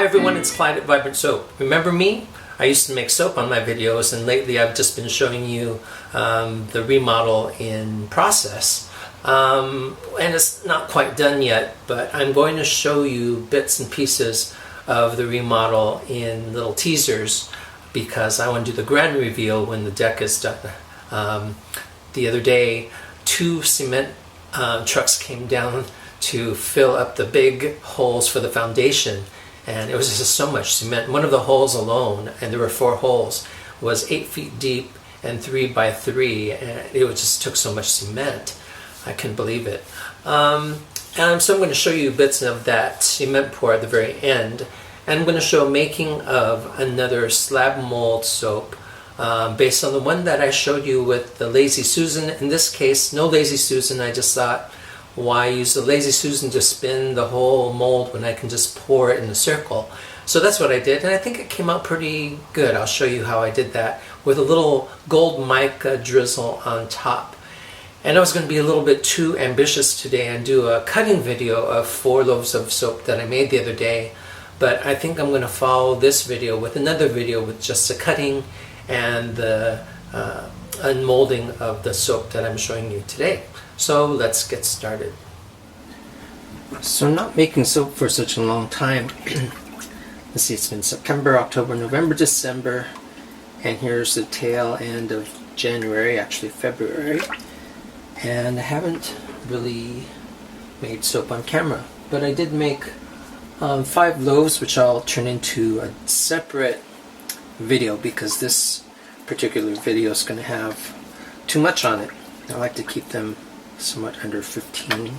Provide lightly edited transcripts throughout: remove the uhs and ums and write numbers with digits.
everyone, it's Clyde at Vibrant Soap. Remember me? I used to make soap on my videos, and lately I've just been showing you the remodel in process. And it's not quite done yet, but I'm going to show you bits and pieces of the remodel in little teasers because I want to do the grand reveal when the deck is done. The other day, 2 cement trucks came down to fill up the big holes for the foundation, and it was just so much cement. One of the holes alone, and there were 4 holes, was 8 feet deep and 3 by 3, and it just took so much cement. I couldn't believe it. So I'm going to show you bits of that cement pour at the very end, and I'm going to show a making of another slab mold soap based on the one that I showed you with the Lazy Susan. In this case, no Lazy Susan. I just thought, why use the Lazy Susan to spin the whole mold when I can just pour it in a circle? So that's what I did, and I think it came out pretty good. I'll show you how I did that with a little gold mica drizzle on top. And I was going to be a little bit too ambitious today and do a cutting video of 4 loaves of soap that I made the other day, but I think I'm going to follow this video with another video with just the cutting and the unmolding of the soap that I'm showing you today. So let's get started. So I'm not making soap for such a long time. Let's see, it's been September, October, November, December, and here's the tail end of January, actually February. And I haven't really made soap on camera, but I did make 5 loaves, which I'll turn into a separate video because this particular video is going to have too much on it. I like to keep them somewhat under 15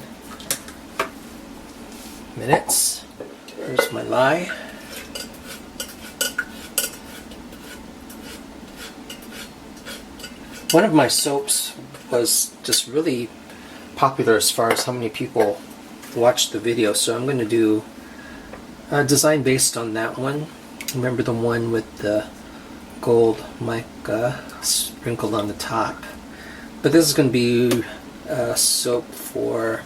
minutes. Here's my lye. One of my soaps was just really popular as far as how many people watched the video, so I'm going to do a design based on that one. Remember the one with the gold mica sprinkled on the top? But this is going to be soap for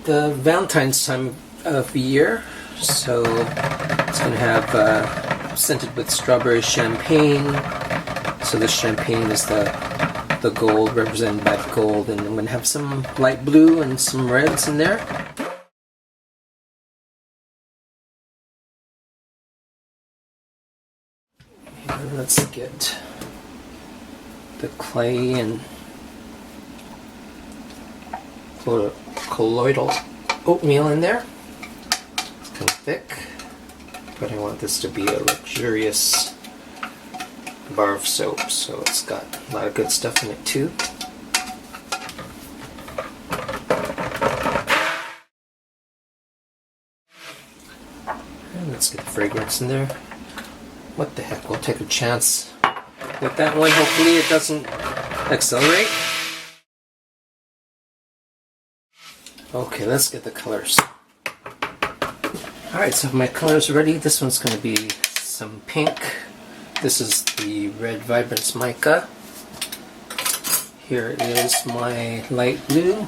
the Valentine's time of the year, so it's going to have scented with strawberry champagne. So the champagne is the gold, represented by the gold, and I'm going to have some light blue and some reds in there. And let's get the clay and colloidal oatmeal in there. It's kind of thick, but I want this to be a luxurious bar of soap, so it's got a lot of good stuff in it too. And let's get the fragrance in there. What the heck, we'll take a chance with that one. Hopefully it doesn't accelerate. Okay, let's get the colors. Alright, so my colors are ready. This one's going to be some pink. This is the red Vibrance Mica. Here is my light blue.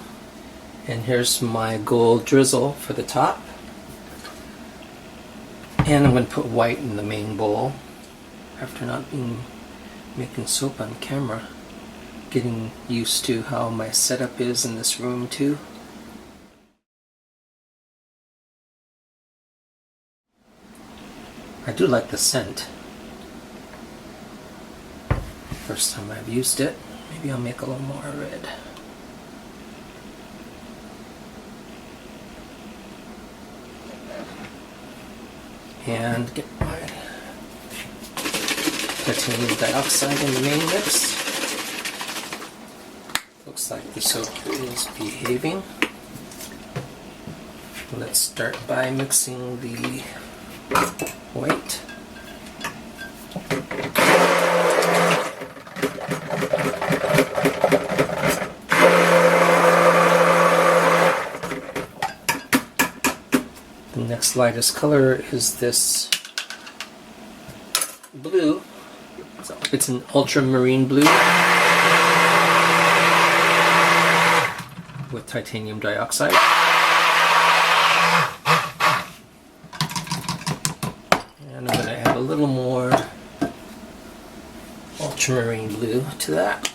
And here's my gold drizzle for the top. And I'm going to put white in the main bowl. After not being making soap on camera, getting used to how my setup is in this room too. I do like the scent. First time I've used it. Maybe I'll make a little more red. And get my titanium dioxide in the main mix. Looks like the soap is behaving. Let's start by mixing the white. The next lightest color is this blue. It's an ultramarine blue with titanium dioxide. ultramarine blue to that.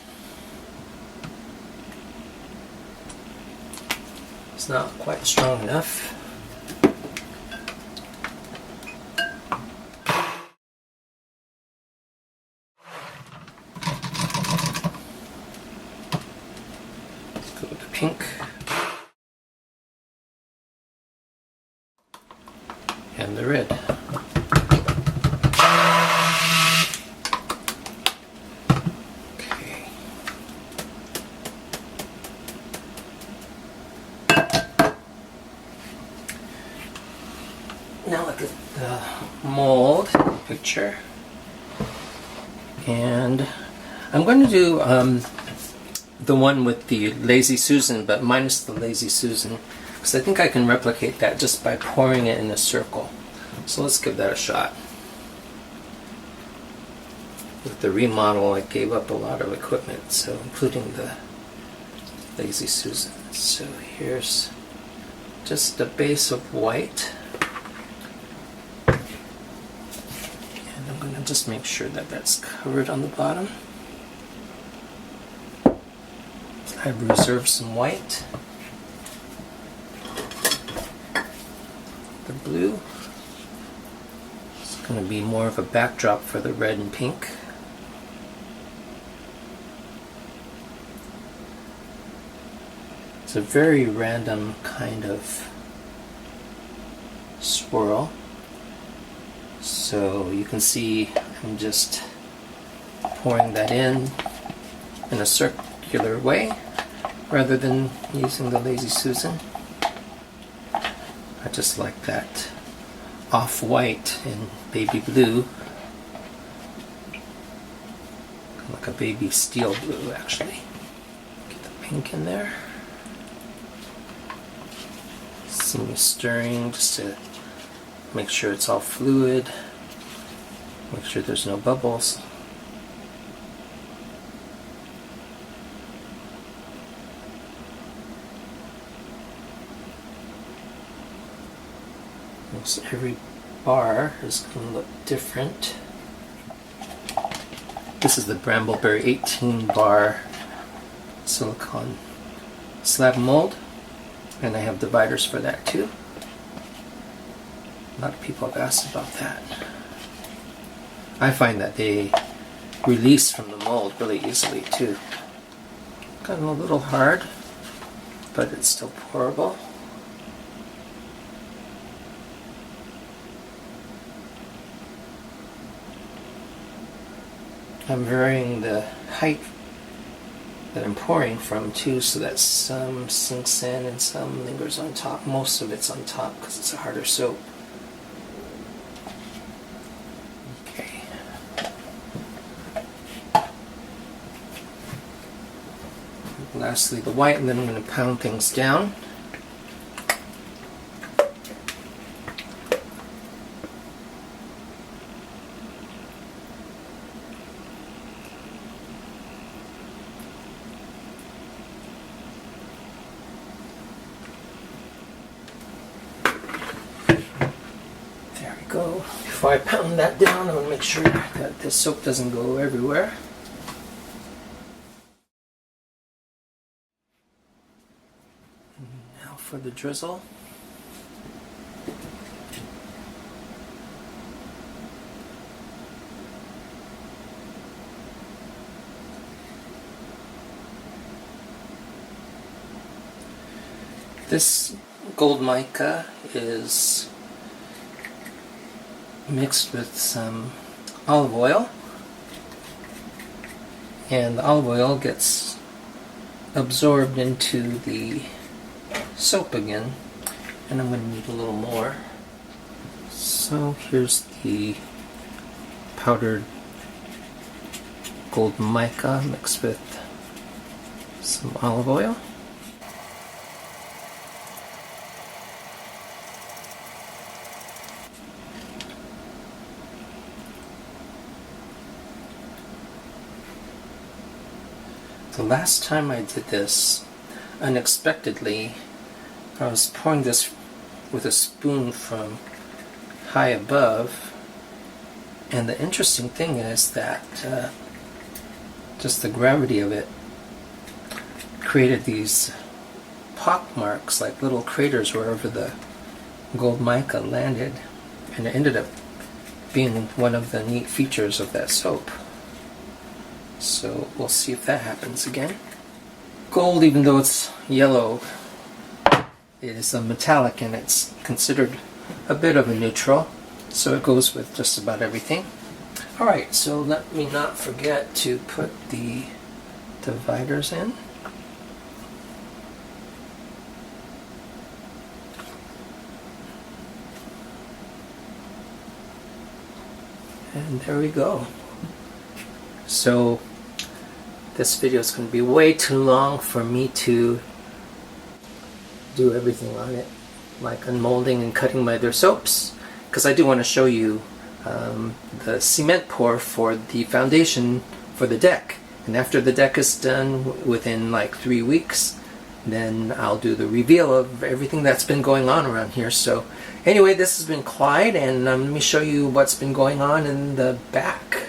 It's not quite strong enough. Let's go with the pink. And the red. Okay. Now look at the mold picture. And I'm going to do the one with the Lazy Susan, but minus the Lazy Susan. Because I think I can replicate that just by pouring it in a circle. So let's give that a shot. With the remodel, I gave up a lot of equipment, so including the Lazy Susan. So here's just a base of white. And I'm going to just make sure that that's covered on the bottom. I've reserved some white. The blue is going to be more of a backdrop for the red and pink. It's a very random kind of swirl. So you can see I'm just pouring that in a circular way rather than using the Lazy Susan. I just like that off-white and baby blue. Like a baby steel blue, actually. Get the pink in there. Some stirring just to make sure it's all fluid. Make sure there's no bubbles. So every bar is going to look different. This is the Bramble Berry 18 bar silicone slab mold, and I have dividers for that too. A lot of people have asked about that. I find that they release from the mold really easily too. Kind of a little hard, but it's still pourable. I'm varying the height that I'm pouring from too, so that some sinks in and some lingers on top. Most of it's on top because it's a harder soap. Okay. Lastly, the white, and then I'm going to pound things down. Go. Before I pound that down, I want to make sure that the soap doesn't go everywhere. Now for the drizzle. This gold mica is mixed with some olive oil, and the olive oil gets absorbed into the soap again, and I'm going to need a little more. So here's the powdered gold mica mixed with some olive oil. The last time I did this, unexpectedly, I was pouring this with a spoon from high above, and the interesting thing is that just the gravity of it created these pock marks, like little craters wherever the gold mica landed, and it ended up being one of the neat features of that soap. So we'll see if that happens again. Gold, even though it's yellow, it is a metallic and it's considered a bit of a neutral, so it goes with just about everything. Alright, so let me not forget to put the dividers in. And there we go. So this video is going to be way too long for me to do everything on it, like unmolding and cutting my other soaps, because I do want to show you the cement pour for the foundation for the deck. And after the deck is done within like 3 weeks, then I'll do the reveal of everything that's been going on around here. So anyway, this has been Clyde, and let me show you what's been going on in the back.